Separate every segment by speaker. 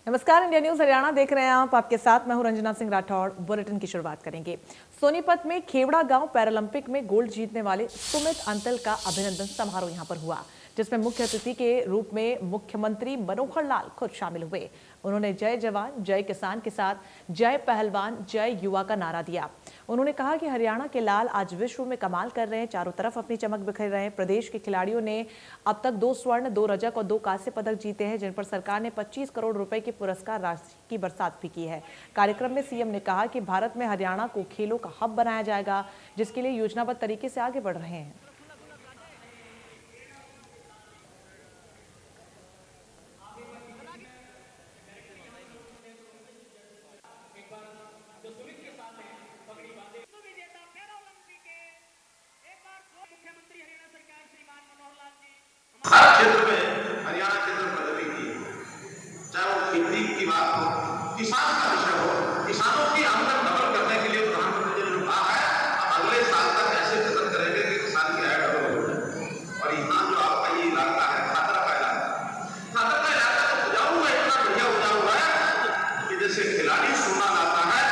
Speaker 1: नमस्कार, India News Haryana देख रहे हैं आप। आपके साथ मैं हूं रंजना सिंह राठौड़। बुलेटिन की शुरुआत करेंगे। सोनीपत में खेवड़ा गांव पैरालंपिक में गोल्ड जीतने वाले सुमित अंतल का अभिनंदन समारोह यहां पर हुआ, जिसमें मुख्य अतिथि के रूप में मुख्यमंत्री मनोहर लाल खुद शामिल हुए। उन्होंने जय जवान जय किसान के साथ जय पहलवान जय युवा का नारा दिया। उन्होंने कहा कि हरियाणा के लाल आज विश्व में कमाल कर रहे हैं, चारों तरफ अपनी चमक बिखेर रहे हैं। प्रदेश के खिलाड़ियों ने अब तक 2 स्वर्ण, 2 रजक और 2 कांस्य पदक जीते हैं, जिन पर सरकार ने 25 करोड़ रुपए की पुरस्कार राशि की बरसात भी की है। कार्यक्रम में सीएम ने कहा कि भारत में हरियाणा को खेलों का हब बनाया जाएगा, जिसके लिए योजनाबद्ध तरीके से आगे बढ़ रहे हैं।
Speaker 2: हर क्षेत्र में हरियाणा क्षेत्र प्रगति की, चाहे वो खेती की बात हो, किसान का विषय हो। किसानों की आमदन डबल करने के लिए प्रधानमंत्री जी ने कहा है हम अगले साल तक ऐसे प्रयत्न करेंगे कि किसान की आय डबल हो जाए। और यहाँ जो आपका ये इलाका है खादर का इलाका तो उपजाऊ है, इतना बढ़िया उपजाऊ है कि जैसे खिलाड़ी सोना लाता है,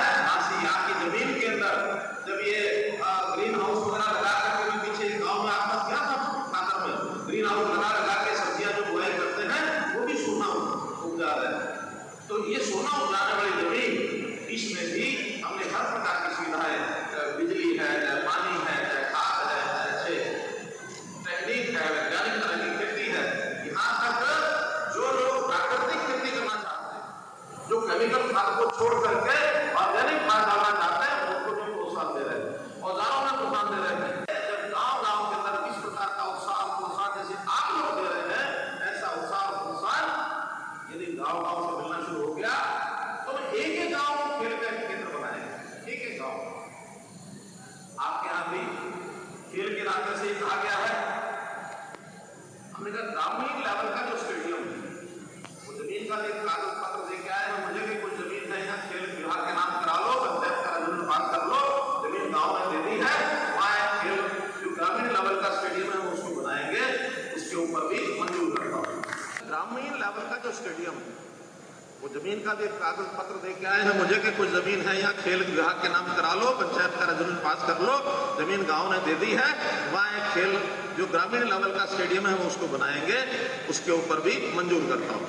Speaker 2: यहाँ की जमीन के अंदर जब ये ग्रीन हाउस वगैरह लगा करके पीछे गाँव में आसपास क्या था खादर में ग्रीन हाउस लगा के सब्जियां जो बुआई करते हैं वो भी सोना उपजा रहे हैं। तो ये सोना उपजाने वाली जमीन, इसमें भी हमने हर प्रकार की सुविधाएं, बिजली है, पानी है, खाद है, अच्छे टेक्निक है, वैज्ञानिक तरह की खेती है। यहाँ तक जो लोग प्राकृतिक खेती करना चाहते हैं, जो केमिकल खाद को छोड़ करके ऑर्गेनिक खाद डालना चाहते हैं, उनको भी प्रोत्साहन दे रहे हैं, औजारों में प्रोत्साहन दे रहे हैं। जब गाँव के अंदर इस प्रकार का उत्साह प्रोत्साहन जैसे आप लोग दे रहे हैं, ऐसा उत्साह प्रोत्साहन यदि गाँव से मिलना शुरू हो गया तो एक गाँव खेल का केंद्र बनाएंगे। एक गाँव आपके यहाँ भी खेल के रास्ते से कहा गया है, हमने कहा ग्रामीण लेवल का जो स्टेडियम है वो जमीन का एक कागज पत्र देके आए हैं, मुझे भी कुछ जमीन है यहाँ, खेल विभाग के नाम करा लो, पंचायत का रजिस्टर पास कर लो, जमीन गाँव में दे दी है, वहाँ खेल जो ग्रामीण लेवल का स्टेडियम है वो उसको बनाएंगे, उसके ऊपर भी मंजूर करता हूँ। ग्रामीण लेवल का जो स्टेडियम है वो जमीन का भी एक कागज पत्र देके आए हैं, मुझे के कुछ जमीन है यहाँ, खेल विभाग के नाम करा लो, पंचायत का रजिस्टर पास कर लो, जमीन गांव ने दे दी है, वहाँ एक खेल जो ग्रामीण लेवल का स्टेडियम है वो उसको बनाएंगे, उसके ऊपर भी मंजूर करता हूँ।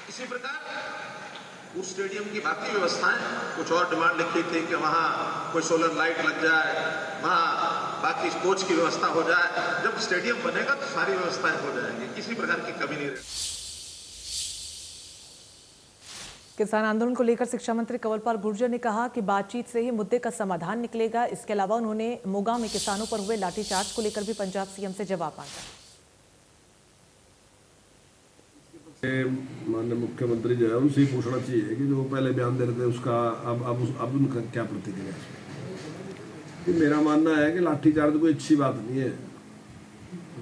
Speaker 2: इसी प्रकार उस स्टेडियम की बाकी व्यवस्थाएं, कुछ और डिमांड लिखी थी कि वहाँ कोई सोलर लाइट लग जाए, वहाँ बाकी कोच की व्यवस्था हो जाए। जब स्टेडियम बनेगा तो सारी व्यवस्थाएं हो जाएंगी, किसी प्रकार की कमी नहीं रहेगी।
Speaker 1: किसान आंदोलन को लेकर शिक्षा मंत्री कंवरपाल गुर्जर ने कहा कि बातचीत से ही मुद्दे का समाधान निकलेगा। इसके अलावा उन्होंने मोगा में किसानों पर हुए लाठीचार्ज को लेकर भी पंजाब सीएम से जवाब मांगा।
Speaker 3: माननीय मुख्यमंत्री जो है उनसे ही पूछना चाहिए कि जो पहले बयान दे रहे थे उसका अब उनका क्या प्रतिक्रिया है। कि मेरा मानना है कि लाठीचार्ज कोई अच्छी बात नहीं है।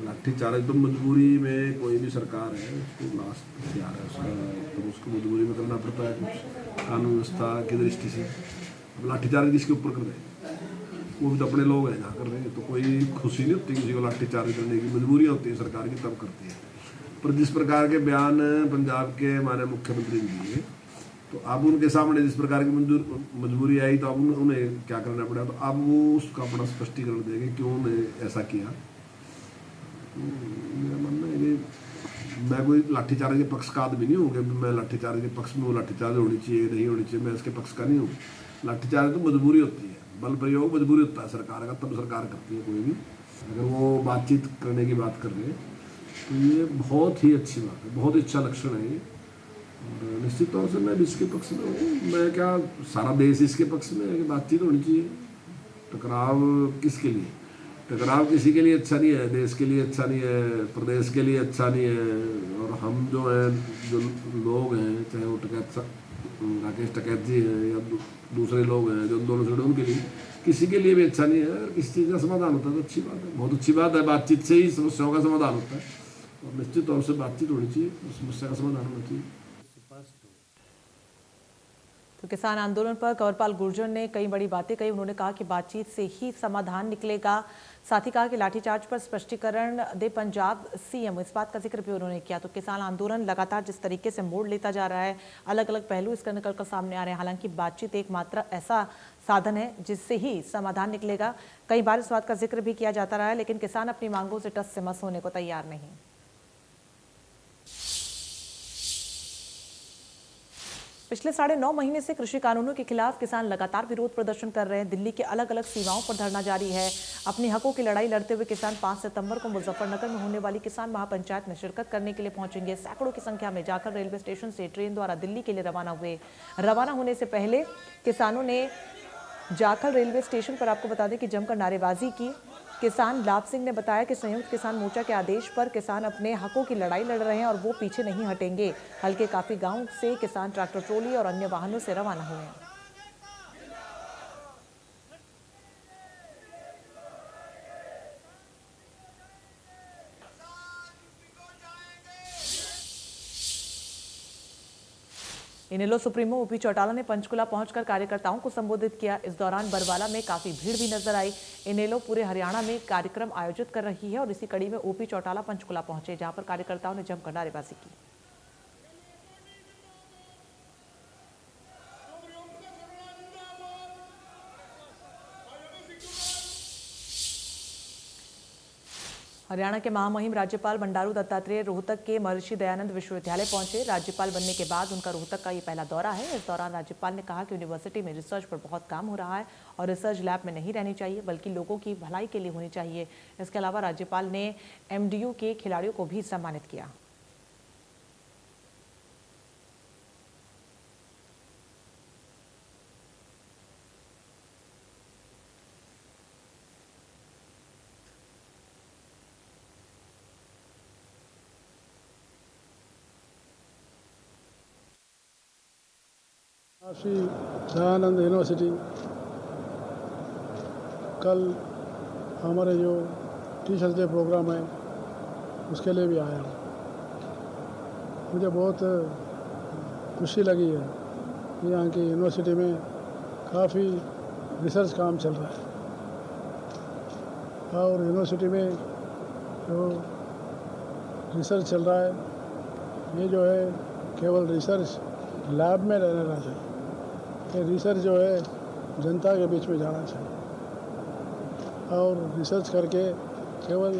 Speaker 3: लाठीचार्ज तो मजबूरी में कोई भी सरकार है उसको लास्ट हथियार है उसका, तो उसको मजबूरी में करना पड़ता है कुछ कानून व्यवस्था की दृष्टि से। अब लाठीचार्ज किसके ऊपर कर रहे हैं, वो भी तो अपने लोग हैं जहाँ कर रहे हैं, तो कोई खुशी नहीं होती किसी को लाठीचार्ज करने की, मजबूरियाँ होती है सरकार की तब करती है। पर जिस प्रकार के बयान पंजाब के माननीय मुख्यमंत्री ने दिए, तो अब उनके सामने जिस प्रकार की मजबूरी आई तो अब उन्हें क्या करना पड़ा, तो अब वो उसका अपना स्पष्टीकरण देंगे क्यों उन्हें ऐसा किया। तो मेरा मानना है कि मैं कोई लाठीचार्ज के पक्ष का आदमी नहीं हूँ कि मैं लाठीचार्ज के पक्ष में, वो लाठीचार्ज होनी चाहिए नहीं होनी चाहिए, मैं इसके पक्ष का नहीं हूँ। लाठीचार्ज तो मजबूरी होती है, बल प्रयोग मजबूरी होता है सरकार का, तब सरकार करती है कोई भी। अगर वो बातचीत करने की बात कर रहे हैं तो ये बहुत ही अच्छी बात है, बहुत अच्छा लक्षण है ये। और निश्चित तौर से मैं भी इसके पक्ष में हूँ। मैं क्या, सारा देश इसके पक्ष में है कि बातचीत होनी चाहिए। टकराव किसके लिए, टकराव किसी के लिए अच्छा नहीं है, देश के लिए अच्छा नहीं है, प्रदेश के लिए अच्छा नहीं है। और हम जो हैं, जो लोग हैं, चाहे वो राकेश टकैत जी हैं या दूसरे लोग हैं जो आंदोलन से जुड़े, उनके लिए किसी के लिए भी अच्छा नहीं है। अगर किसी चीज़ का समाधान होता है तो अच्छी बात है, बहुत अच्छी बात है। बातचीत से ही समस्याओं का समाधान होता है और निश्चित तौर से बातचीत होनी चाहिए, समस्या का समाधान होना चाहिए।
Speaker 1: तो किसान आंदोलन पर कंवरपाल गुर्जर ने कई बड़ी बातें कही। उन्होंने कहा कि बातचीत से ही समाधान निकलेगा। साथ ही कहा कि लाठीचार्ज पर स्पष्टीकरण दे पंजाब सीएम, इस बात का जिक्र भी उन्होंने किया। तो किसान आंदोलन लगातार जिस तरीके से मोड़ लेता जा रहा है, अलग अलग पहलू इसका निकल कर सामने आ रहे हैं। हालांकि बातचीत एकमात्र ऐसा साधन है जिससे ही समाधान निकलेगा। कई बार इस बात का जिक्र भी किया जाता रहा है, लेकिन किसान अपनी मांगों से टस से मस होने को तैयार नहीं। पिछले 9.5 महीने से कृषि कानूनों के खिलाफ किसान लगातार विरोध प्रदर्शन कर रहे हैं। दिल्ली के अलग अलग सीमाओं पर धरना जारी है। अपने हकों की लड़ाई लड़ते हुए किसान 5 सितंबर को मुजफ्फरनगर में होने वाली किसान महापंचायत में शिरकत करने के लिए पहुंचेंगे। सैकड़ों की संख्या में जाकर रेलवे स्टेशन से ट्रेन द्वारा दिल्ली के लिए रवाना हुए। रवाना होने से पहले किसानों ने जाखल रेलवे स्टेशन पर आपको बता दें कि जमकर नारेबाजी की। किसान लाभ सिंह ने बताया कि संयुक्त किसान मोर्चा के आदेश पर किसान अपने हकों की लड़ाई लड़ रहे हैं और वो पीछे नहीं हटेंगे। हल्के काफी गांव से किसान ट्रैक्टर ट्रॉली और अन्य वाहनों से रवाना हुए हैं। इनेलो सुप्रीमो ओपी चौटाला ने पंचकुला पहुंचकर कार्यकर्ताओं को संबोधित किया। इस दौरान बरवाला में काफी भीड़ भी नजर आई। इनेलो पूरे हरियाणा में कार्यक्रम आयोजित कर रही है और इसी कड़ी में ओपी चौटाला पंचकुला पहुंचे, जहां पर कार्यकर्ताओं ने जमकर नारेबाजी की। हरियाणा के महामहिम राज्यपाल बंडारू दत्तात्रेय रोहतक के महर्षि दयानंद विश्वविद्यालय पहुंचे। राज्यपाल बनने के बाद उनका रोहतक का ये पहला दौरा है। इस दौरान राज्यपाल ने कहा कि यूनिवर्सिटी में रिसर्च पर बहुत काम हो रहा है और रिसर्च लैब में नहीं रहनी चाहिए, बल्कि लोगों की भलाई के लिए होनी चाहिए। इसके अलावा राज्यपाल ने MDU के खिलाड़ियों को भी सम्मानित किया।
Speaker 4: महर्षि दयानंद यूनिवर्सिटी कल हमारे जो टीचर्स डे प्रोग्राम है उसके लिए भी आया हूँ। मुझे बहुत खुशी लगी है कि यहाँ की यूनिवर्सिटी में काफ़ी रिसर्च काम चल रहा है और यूनिवर्सिटी में जो रिसर्च चल रहा है ये जो है केवल रिसर्च लैब में रहना चाहिए। ये रिसर्च जो है जनता के बीच में जाना चाहिए और रिसर्च करके केवल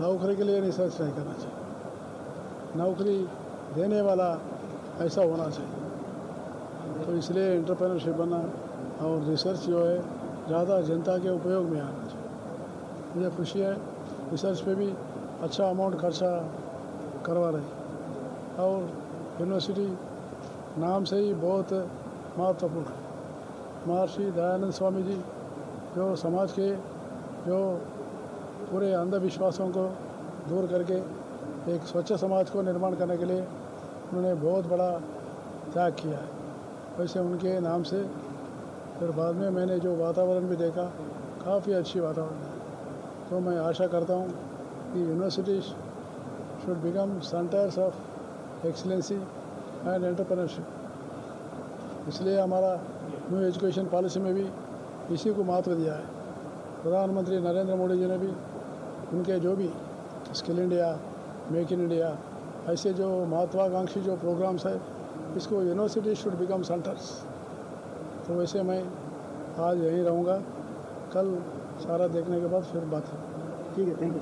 Speaker 4: नौकरी के लिए रिसर्च नहीं करना चाहिए, नौकरी देने वाला ऐसा होना चाहिए। तो इसलिए एंटरप्रेन्योरशिप बना और रिसर्च जो है ज़्यादा जनता के उपयोग में आना चाहिए। मुझे खुशी है रिसर्च पे भी अच्छा अमाउंट खर्चा करवा रही और यूनिवर्सिटी नाम से ही बहुत महत्वपूर्ण है। महर्षि दयानंद स्वामी जी जो समाज के जो पूरे अंधविश्वासों को दूर करके एक स्वच्छ समाज को निर्माण करने के लिए उन्होंने बहुत बड़ा त्याग किया है। वैसे उनके नाम से फिर बाद में मैंने जो वातावरण भी देखा काफ़ी अच्छी वातावरण है। तो मैं आशा करता हूँ कि university should become centres of excellency and entrepreneurship. इसलिए हमारा न्यू एजुकेशन पॉलिसी में भी इसी को महत्व दिया है। प्रधानमंत्री नरेंद्र मोदी जी ने भी उनके जो भी skill India, make in India ऐसे जो महत्वाकांक्षी जो प्रोग्राम्स है इसको यूनिवर्सिटी शुड बिकम सेंटर्स। तो वैसे मैं आज यहीं रहूँगा, कल सारा देखने के बाद फिर बात है। ठीक है, थैंक यू।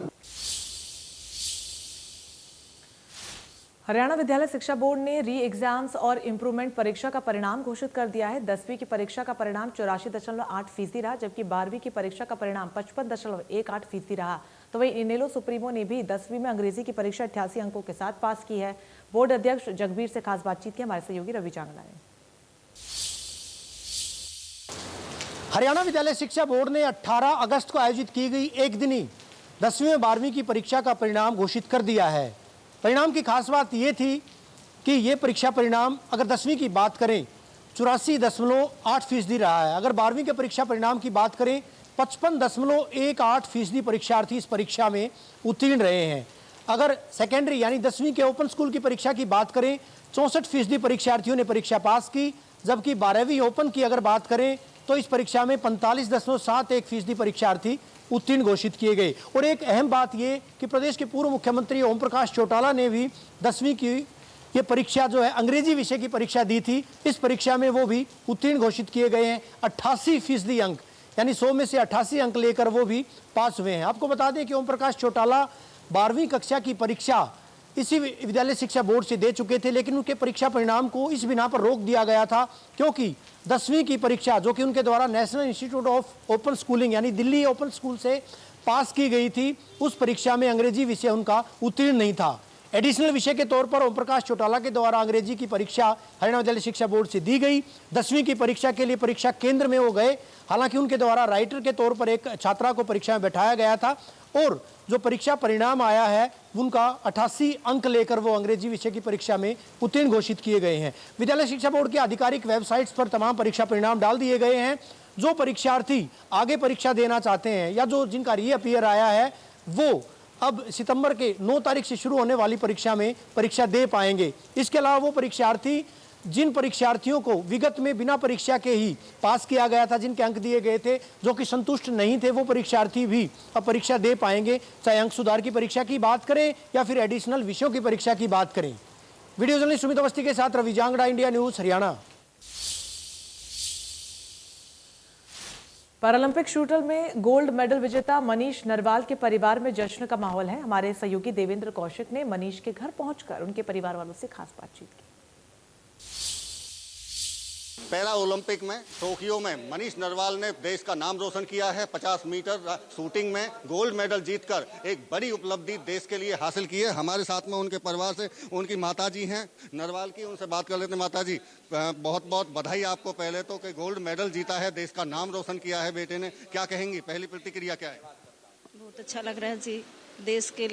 Speaker 1: हरियाणा विद्यालय शिक्षा बोर्ड ने री एग्जाम्स और इम्प्रूवमेंट परीक्षा का परिणाम घोषित कर दिया है। 10वीं की परीक्षा का परिणाम 84.8% रहा, जबकि 12वीं की परीक्षा का परिणाम 55.18% रहा। तो वहीं इनेलो सुप्रीमो ने भी 10वीं में अंग्रेजी की परीक्षा 88 अंकों के साथ पास की है। बोर्ड अध्यक्ष जगबीर से खास बातचीत की हमारे सहयोगी रवि चांगला ने।
Speaker 5: हरियाणा विद्यालय शिक्षा बोर्ड ने 18 अगस्त को आयोजित की गई एक दिनी 10वीं और 12वीं की परीक्षा का परिणाम घोषित कर दिया है। परिणाम की खास बात ये थी कि ये परीक्षा परिणाम अगर 10वीं की बात करें 84.8% रहा है। अगर 12वीं के परीक्षा परिणाम की बात करें 55.18% परीक्षार्थी इस परीक्षा में उत्तीर्ण रहे हैं। अगर सेकेंडरी यानी 10वीं के ओपन स्कूल की परीक्षा की बात करें 64% परीक्षार्थियों ने परीक्षा पास की, जबकि 12वीं ओपन की अगर बात करें तो इस परीक्षा में 45.71% परीक्षार्थी उत्तीर्ण घोषित किए गए। और एक अहम बात ये कि प्रदेश के पूर्व मुख्यमंत्री ओम प्रकाश चौटाला ने भी 10वीं की ये परीक्षा जो है अंग्रेजी विषय की परीक्षा दी थी। इस परीक्षा में वो भी उत्तीर्ण घोषित किए गए हैं। 88% अंक, यानी 100 में से 88 अंक लेकर वो भी पास हुए हैं। आपको बता दें कि ओम प्रकाश चौटाला 12वीं कक्षा की परीक्षा इसी विद्यालय शिक्षा बोर्ड से दे चुके थे, लेकिन उनके परीक्षा परिणाम को इस बिना पर रोक दिया गया था क्योंकि 10वीं की परीक्षा जो कि उनके द्वारा national institute of open schooling यानी दिल्ली ओपन स्कूल से पास की गई थी, उस परीक्षा में अंग्रेजी विषय उनका उत्तीर्ण नहीं था। एडिशनल विषय के तौर पर ओम प्रकाश चौटाला के द्वारा अंग्रेजी की परीक्षा हरियाणा विद्यालय शिक्षा बोर्ड से दी गई। 10वीं की परीक्षा के लिए परीक्षा केंद्र में वो गए, हालांकि उनके द्वारा राइटर के तौर पर एक छात्रा को परीक्षा में बैठाया गया था और जो परीक्षा परिणाम आया है उनका 88 अंक लेकर वो अंग्रेजी विषय की परीक्षा में उत्तीर्ण घोषित किए गए हैं। विद्यालय शिक्षा बोर्ड की आधिकारिक वेबसाइट्स पर तमाम परीक्षा परिणाम डाल दिए गए हैं। जो परीक्षार्थी आगे परीक्षा देना चाहते हैं या जो जिनका री अपीयर आया है वो अब सितंबर के 9 तारीख से शुरू होने वाली परीक्षा में परीक्षा दे पाएंगे। इसके अलावा वो परीक्षार्थी जिन परीक्षार्थियों को विगत में बिना परीक्षा के ही पास किया गया था, जिनके अंक दिए गए थे, जो कि संतुष्ट नहीं थे, वो परीक्षार्थी भी अब परीक्षा दे पाएंगे, चाहे अंक सुधार की परीक्षा की बात करें या फिर एडिशनल विषयों की परीक्षा की बात करें। वीडियो जर्नलिस्ट सुमित अवस्थी के साथ Ravi Jangra, India News Haryana.
Speaker 1: Paralympic shooter में गोल्ड मेडल विजेता मनीष नरवाल के परिवार में जश्न का माहौल है। हमारे सहयोगी देवेंद्र कौशिक ने मनीष के घर पहुंचकर उनके परिवार वालों से खास बातचीत की।
Speaker 6: पैरा ओलंपिक में टोक्यो में मनीष नरवाल ने देश का नाम रोशन किया है। 50 मीटर शूटिंग में गोल्ड मेडल जीतकर एक बड़ी उपलब्धि देश के लिए हासिल की है। हमारे साथ में उनके परिवार से उनकी माताजी हैं नरवाल की, उनसे बात कर लेते हैं। माताजी, बहुत बहुत बधाई आपको पहले तो कि गोल्ड मेडल जीता है, देश का नाम रोशन किया है बेटे ने। क्या कहेंगी, पहली प्रतिक्रिया क्या है?
Speaker 7: बहुत अच्छा लग रहा है जी, देश के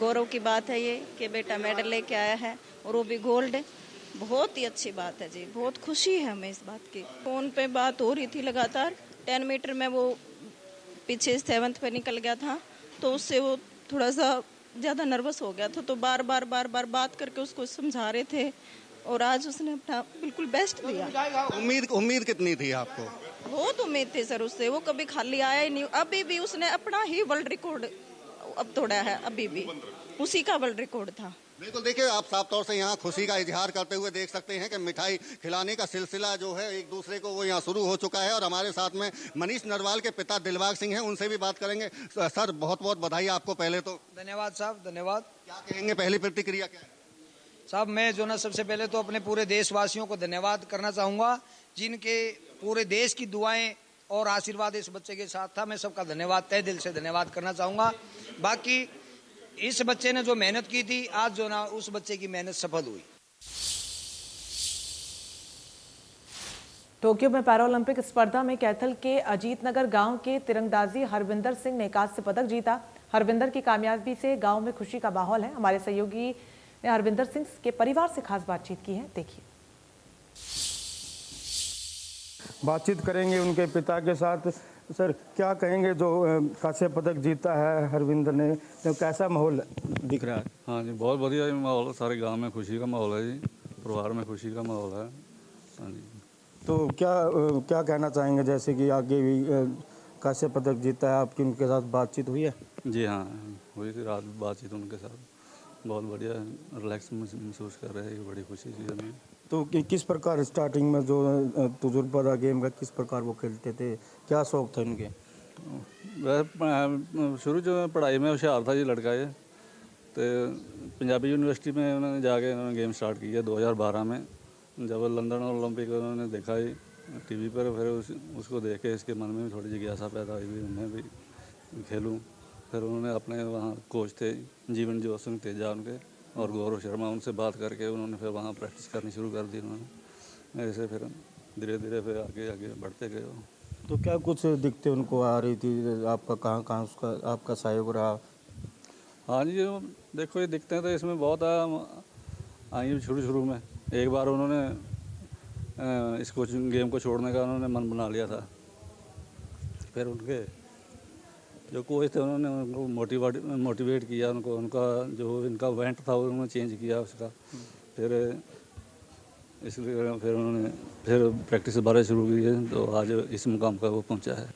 Speaker 7: गौरव की बात है ये कि बेटा मेडल लेके आया है और वो भी गोल्ड। बहुत ही अच्छी बात है जी, बहुत खुशी है हमें इस बात की। फोन पे बात हो रही थी लगातार। 10 मीटर में वो पीछे 7th पे निकल गया था तो उससे वो थोड़ा सा ज़्यादा नर्वस हो गया था, तो बार बार बात करके उसको समझा रहे थे और आज उसने अपना बिल्कुल बेस्ट दिया।
Speaker 6: उम्मीद कितनी थी आपको?
Speaker 7: बहुत उम्मीद थी सर उससे, वो कभी खाली आया ही नहीं। अभी भी उसने अपना ही वर्ल्ड रिकॉर्ड अब तोड़ा है, अभी भी उसी का वर्ल्ड रिकॉर्ड था।
Speaker 6: बिल्कुल, देखिए आप साफ तौर से यहाँ खुशी का इजहार करते हुए देख सकते हैं कि मिठाई खिलाने का सिलसिला जो है एक दूसरे को वो यहाँ शुरू हो चुका है। और हमारे साथ में मनीष नरवाल के पिता दिलबाग सिंह हैं, उनसे भी बात करेंगे। सर, बहुत बहुत बधाई आपको पहले तो।
Speaker 8: धन्यवाद साहब, धन्यवाद।
Speaker 6: क्या कहेंगे, पहली प्रतिक्रिया क्या है?
Speaker 8: साहब, मैं जो ना सबसे पहले तो अपने पूरे देशवासियों को धन्यवाद करना चाहूँगा, जिनके पूरे देश की दुआएं और आशीर्वाद इस बच्चे के साथ था। मैं सबका धन्यवाद, तहे दिल से धन्यवाद करना चाहूँगा। बाकी इस बच्चे ने जो मेहनत की थी, आज जो ना उस बच्चे की मेहनत सफल हुई।
Speaker 1: टोक्यो में पैरालंपिक स्पर्धा में कैथल के अजीतनगर गांव के तिरंगबाजी हरविंदर सिंह ने कांस्य पदक जीता। हरविंदर की कामयाबी से गांव में खुशी का माहौल है। हमारे सहयोगी ने हरविंदर सिंह के परिवार से खास बातचीत की है, देखिए।
Speaker 9: बातचीत करेंगे उनके पिता के साथ। सर, क्या कहेंगे, जो कांस्य पदक जीता है हरविंदर ने, तो कैसा माहौल दिख रहा है?
Speaker 10: हाँ जी, बहुत बढ़िया माहौल, सारे गांव में खुशी का माहौल है जी, परिवार में खुशी का माहौल है। हाँ जी।
Speaker 9: तो क्या कहना चाहेंगे, जैसे कि आगे भी कांस्य पदक जीता है, आपकी उनके साथ बातचीत हुई है?
Speaker 10: जी हाँ, हुई थी रात बातचीत उनके साथ, बहुत बढ़िया रिलैक्स महसूस कर रहे हैं, बड़ी खुशी थी हमें।
Speaker 9: तो किस प्रकार स्टार्टिंग में जो तजुर्बा था गेम का, किस प्रकार वो खेलते थे, क्या शौक थे उनके?
Speaker 10: वह शुरू जो पढ़ाई में होशियार था जी लड़का ये, तो पंजाबी यूनिवर्सिटी में उन्होंने जाके उन्होंने गेम स्टार्ट किया 2012 में। जब लंदन ओलंपिक उन्होंने देखा ही टीवी पर, फिर उसको देख के इसके मन में भी थोड़ी जिज्ञासा पैदा हुई भी उन्हें भी खेलूँ। फिर उन्होंने अपने वहाँ कोच थे जीवन जो सिंह तेजा उनके और गौरव शर्मा, उनसे बात करके उन्होंने फिर वहाँ प्रैक्टिस करनी शुरू कर दी उन्होंने। ऐसे फिर धीरे धीरे फिर आगे बढ़ते गए।
Speaker 9: तो क्या कुछ दिक्कतें उनको आ रही थी, आपका कहाँ उसका आपका सहयोग रहा?
Speaker 10: हाँ जी, देखो ये दिक्कतें तो इसमें बहुत आई शुरू में। एक बार उन्होंने इस कोचिंग गेम को छोड़ने का उन्होंने मन बना लिया था। फिर उनके जो कोच थे उन्होंने उनको मोटिवेट किया, उनका जो इनका वेंट था उन्होंने चेंज किया उसका। फिर इसलिए फिर उन्होंने फिर प्रैक्टिस दोबारा शुरू की है, तो आज इस मुकाम पर वो पहुंचा है।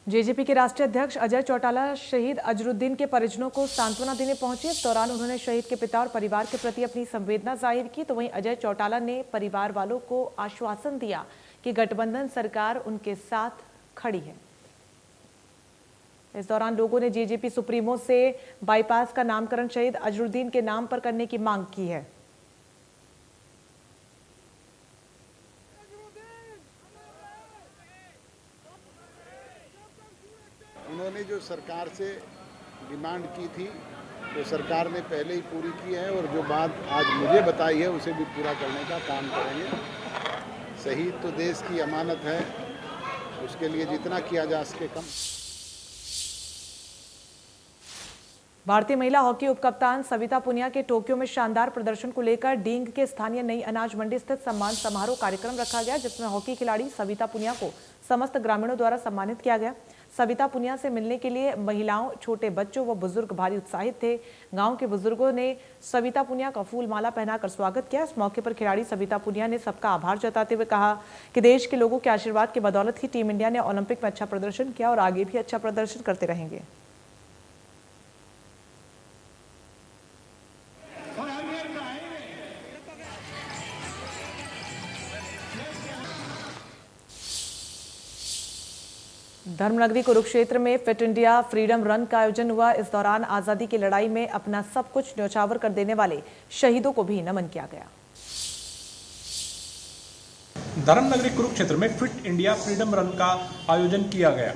Speaker 1: जेजेपी के राष्ट्रीय अध्यक्ष अजय चौटाला शहीद अजरुद्दीन के परिजनों को सांत्वना देने पहुंचे। इस दौरान उन्होंने शहीद के पिता और परिवार के प्रति अपनी संवेदना जाहिर की। तो वहीं अजय चौटाला ने परिवार वालों को आश्वासन दिया कि गठबंधन सरकार उनके साथ खड़ी है। इस दौरान लोगों ने जेजेपी सुप्रीमो से बाईपास का नामकरण शहीद अजरुद्दीन के नाम पर करने की मांग की है।
Speaker 11: उन्होंने जो सरकार से डिमांड की थी तो सरकार ने पहले ही पूरी की है, और जो बात आज मुझे बताई है उसे भी पूरा करने का काम करेंगे। शहीद तो देश की अमानत है, उसके लिए जितना किया जा सके कम।
Speaker 1: भारतीय महिला हॉकी उपकप्तान सविता पुनिया के टोक्यो में शानदार प्रदर्शन को लेकर डींग के स्थानीय नई अनाज मंडी स्थित सम्मान समारोह कार्यक्रम रखा गया, जिसमें हॉकी खिलाड़ी सविता पुनिया को समस्त ग्रामीणों द्वारा सम्मानित किया गया। सविता पुनिया से मिलने के लिए महिलाओं, छोटे बच्चों व बुजुर्ग भारी उत्साहित थे। गांव के बुजुर्गों ने सविता पुनिया का फूल माला पहनाकर स्वागत किया। इस मौके पर खिलाड़ी सविता पुनिया ने सबका आभार जताते हुए कहा कि देश के लोगों के आशीर्वाद की बदौलत ही टीम इंडिया ने ओलंपिक में अच्छा प्रदर्शन किया और आगे भी अच्छा प्रदर्शन करते रहेंगे। धर्मनगरी कुरुक्षेत्र में फिट इंडिया फ्रीडम रन का आयोजन हुआ। इस दौरान आजादी की लड़ाई में अपना सब कुछ न्यौछावर कर देने वाले शहीदों को भी नमन किया गया।
Speaker 12: धर्मनगरी कुरुक्षेत्र में फिट इंडिया फ्रीडम रन का आयोजन किया गया।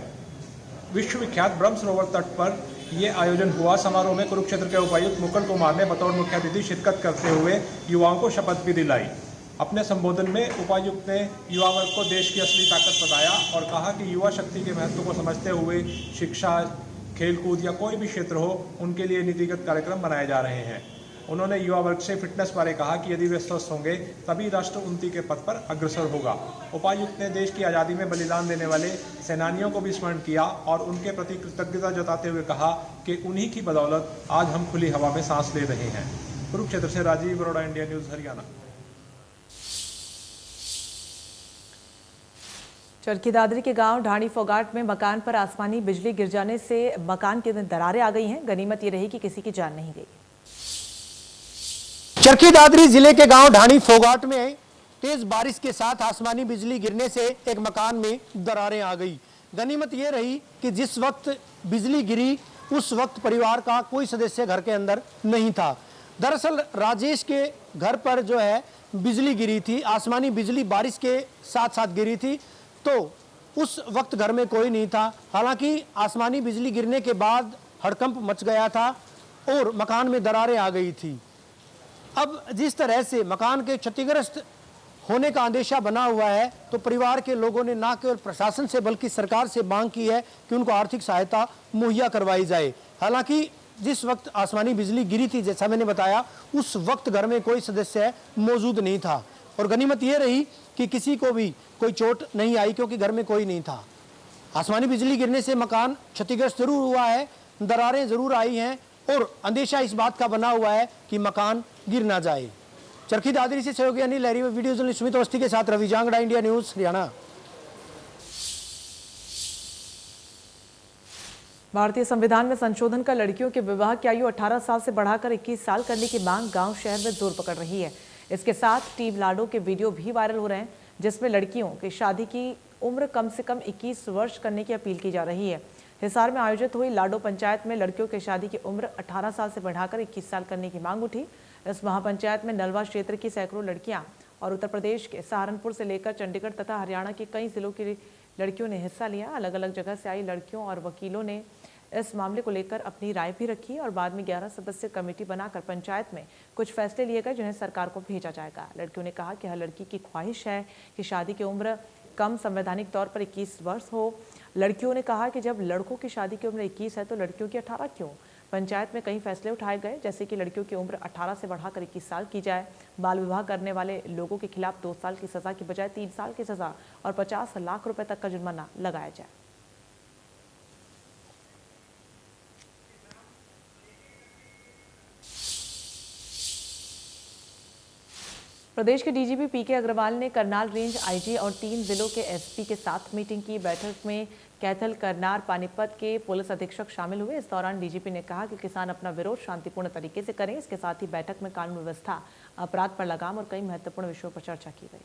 Speaker 12: विश्व विख्यात ब्रह्म सरोवर तट पर यह आयोजन हुआ। समारोह में कुरुक्षेत्र के उपायुक्त मुकुल कुमार ने बतौर मुख्य अतिथि शिरकत करते हुए युवाओं को शपथ भी दिलाई। अपने संबोधन में उपायुक्त ने युवा वर्ग को देश की असली ताकत बताया और कहा कि युवा शक्ति के महत्व को समझते हुए शिक्षा, खेलकूद या कोई भी क्षेत्र हो, उनके लिए नीतिगत कार्यक्रम बनाए जा रहे हैं। उन्होंने युवा वर्ग से फिटनेस बारे कहा कि यदि वे स्वस्थ होंगे तभी राष्ट्र उन्नति के पथ पर अग्रसर होगा। उपायुक्त ने देश की आज़ादी में बलिदान देने वाले सेनानियों को भी स्मरण किया और उनके प्रति कृतज्ञता जताते हुए कहा कि उन्हीं की बदौलत आज हम खुली हवा में सांस ले रहे हैं। कुरुक्षेत्र से राजीव बरोड़ा, इंडिया न्यूज़, हरियाणा।
Speaker 1: चरखी दादरी के गांव ढाणी फोगाट में मकान पर आसमानी बिजली गिर जाने से मकान के अंदर दरारें आ गई हैं। गनीमत ये रही कि किसी की जान नहीं गई।
Speaker 5: चरखी दादरी जिले के गांव ढाणी फोगाट में तेज बारिश के साथ आसमानी बिजली गिरने से एक मकान में दरारें आ गई। गनीमत ये रही कि जिस वक्त बिजली गिरी उस वक्त परिवार का कोई सदस्य घर के अंदर नहीं था। दरअसल राजेश के घर पर जो है बिजली गिरी थी, आसमानी बिजली बारिश के साथ साथ गिरी थी, तो उस वक्त घर में कोई नहीं था। हालांकि आसमानी बिजली गिरने के बाद हड़कंप मच गया था और मकान में दरारें आ गई थी। अब जिस तरह से मकान के क्षतिग्रस्त होने का अंदेशा बना हुआ है, तो परिवार के लोगों ने न केवल प्रशासन से बल्कि सरकार से मांग की है कि उनको आर्थिक सहायता मुहैया करवाई जाए। हालांकि जिस वक्त आसमानी बिजली गिरी थी, जैसा मैंने बताया, उस वक्त घर में कोई सदस्य मौजूद नहीं था और गनीमत यह रही कि किसी को भी कोई चोट नहीं आई क्योंकि घर में कोई नहीं था। आसमानी बिजली गिरने से मकान क्षतिग्रस्त जरूर हुआ है, दरारें जरूर आई हैं और अंदेशा इस बात का बना हुआ है कि मकान गिर ना जाए। चरखी दादरी से सहयोगी अनिल लहरी, वीडियो जर्नलिस्ट सुमित अवस्थी के साथ रवि जांगड़ा, इंडिया न्यूज़, हरियाणा।
Speaker 1: भारतीय संविधान में संशोधन का लड़कियों के विवाह की आयु 18 साल से बढ़ाकर 21 साल करने की मांग गांव शहर में जोर पकड़ रही है। इसके साथ टीम लाडो के वीडियो भी वायरल हो रहे हैं, जिसमें लड़कियों की शादी की उम्र कम से कम 21 वर्ष करने की अपील की जा रही है। हिसार में आयोजित हुई लाडो पंचायत में लड़कियों की शादी की उम्र 18 साल से बढ़ाकर 21 साल करने की मांग उठी। इस महापंचायत में नलवा क्षेत्र की सैकड़ों लड़कियां और उत्तर प्रदेश के सहारनपुर से लेकर चंडीगढ़ तथा हरियाणा के कई जिलों की लड़कियों ने हिस्सा लिया। अलग अलग जगह से आई लड़कियों और वकीलों ने इस मामले को लेकर अपनी राय भी रखी और बाद में 11 सदस्यीय कमेटी बनाकर पंचायत में कुछ फैसले लिए गए जिन्हें सरकार को भेजा जाएगा। लड़कियों ने कहा कि हर लड़की की ख्वाहिश है कि शादी की उम्र कम संवैधानिक तौर पर 21 वर्ष हो। लड़कियों ने कहा कि जब लड़कों की शादी की उम्र 21 है तो लड़कियों की 18 क्यों। पंचायत में कई फैसले उठाए गए, जैसे कि लड़कियों की उम्र 18 से बढ़ाकर 21 साल की जाए, बाल विवाह करने वाले लोगों के खिलाफ 2 साल की सजा की बजाय 3 साल की सजा और 50 लाख रुपए तक का जुर्माना लगाया जाए। प्रदेश के डीजीपी पीके अग्रवाल ने करनाल रेंज आईजी और 3 जिलों के एसपी के साथ मीटिंग की। बैठक में कैथल, करनार, पानीपत के पुलिस अधीक्षक शामिल हुए। इस दौरान डीजीपी ने कहा कि किसान अपना विरोध शांतिपूर्ण तरीके से करें। इसके साथ ही बैठक में कानून व्यवस्था, अपराध पर लगाम और कई महत्वपूर्ण विषयों पर चर्चा की गई।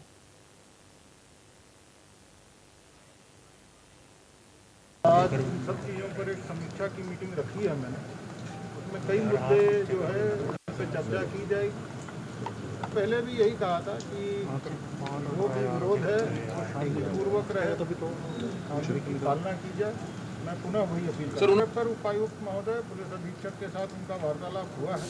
Speaker 13: आज इन सब चीज़ों पर एक समीक्षा की मीटिंग रखी है मैंने। उसमें कई मुद्दे जो है उन पर चर्चा की जाएगी। पहले भी यही कहा था कि जो भी विरोध है शांतिपूर्वक रहे, कानून की पालना की जाए। मैं पुनः वही अपील करूँगा। पर उपायुक्त महोदय, पुलिस अधीक्षक के साथ उनका वार्तालाप हुआ है।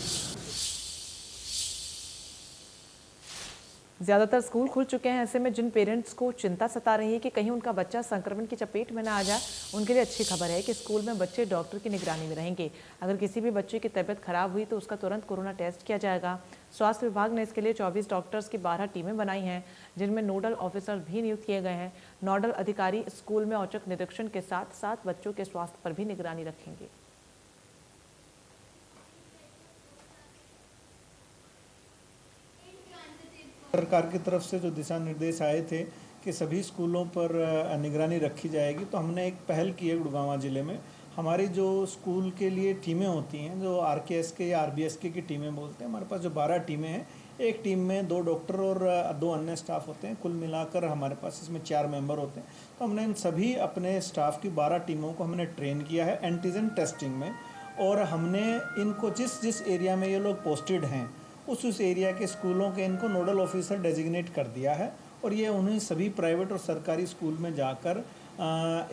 Speaker 1: ज्यादातर स्कूल खुल चुके हैं। ऐसे में जिन पेरेंट्स को चिंता सता रही है कि कहीं उनका बच्चा संक्रमण की चपेट में ना आ जाए, उनके लिए अच्छी खबर है कि स्कूल में बच्चे डॉक्टर की निगरानी में रहेंगे। अगर किसी भी बच्चे की तबीयत खराब हुई तो उसका तुरंत कोरोना टेस्ट किया जाएगा। स्वास्थ्य विभाग ने इसके लिए 24 डॉक्टर्स की 12 टीमें बनाई हैं, जिनमें नोडल ऑफिसर भी नियुक्त किए गए हैं। नोडल अधिकारी स्कूल में औचक निरीक्षण के साथ साथ बच्चों के स्वास्थ्य पर भी निगरानी रखेंगे।
Speaker 14: सरकार की तरफ से जो दिशा निर्देश आए थे कि सभी स्कूलों पर निगरानी रखी जाएगी, तो हमने एक पहल की है। गुड़गांव जिले में हमारी जो स्कूल के लिए टीमें होती हैं, जो RKSK या RBSK की टीमें बोलते हैं, हमारे पास जो 12 टीमें हैं, एक टीम में 2 डॉक्टर और 2 अन्य स्टाफ होते हैं। कुल मिलाकर हमारे पास इसमें 4 मेंबर होते हैं। तो हमने इन सभी अपने स्टाफ की 12 टीमों को हमने ट्रेन किया है एंटीजन टेस्टिंग में, और हमने इनको जिस एरिया में ये लोग पोस्टेड हैं उस एरिया के स्कूलों के इनको नोडल ऑफिसर डेजिग्नेट कर दिया है। और ये उन्हें सभी प्राइवेट और सरकारी स्कूल में जाकर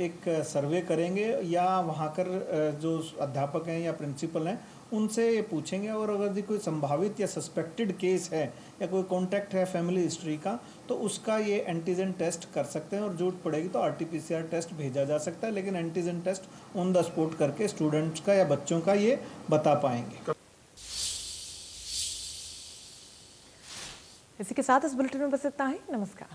Speaker 14: एक सर्वे करेंगे, या वहाँ कर जो अध्यापक हैं या प्रिंसिपल हैं उनसे पूछेंगे, और अगर कोई संभावित या सस्पेक्टेड केस है या कोई कॉन्टैक्ट है फैमिली हिस्ट्री का, तो उसका ये एंटीजन टेस्ट कर सकते हैं। और जरूरत पड़ेगी तो RT-PCR टेस्ट भेजा जा सकता है, लेकिन antigen test on the spot करके स्टूडेंट्स का या बच्चों का ये बता पाएंगे।
Speaker 1: इसी के साथ इस बुलेटिन में बस इतना ही। नमस्कार।